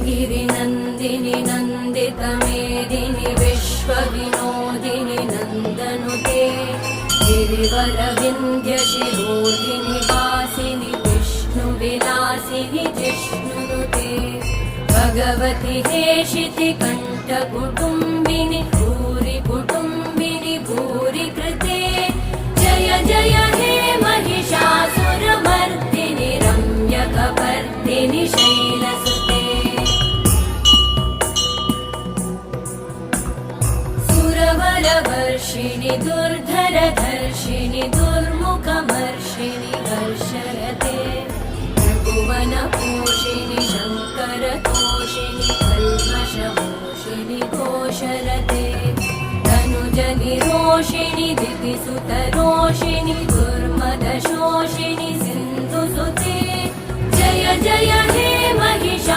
गिरिनन्दिनि नन्दितमेदिनि विश्वविनोदिनि नन्दनुते गिरिवरविन्ध्यशिरोधिनि वासिनि विष्णुविलासिनि जिष्णुनुते भगवति हेशितिकण्ठकुटुम्बिनि भूरि कुटुम्बिनि भूरि कृते जय जय हे महिषासुरमर्दिनि रम्यकपर्दिनि शैलसुते सुरवरवर्षिणि दुर्धरधर्षिणि दुर्मुखमर्षिणि हर्षरते भुवनपोषिणि शङ्करतोषिणि कल्मषमोषिणि घोषरते तनुजनिरोषिणि दितिसुतरोषिणि दुर्मदशोषिणि सिन्धुसुते जय जय हे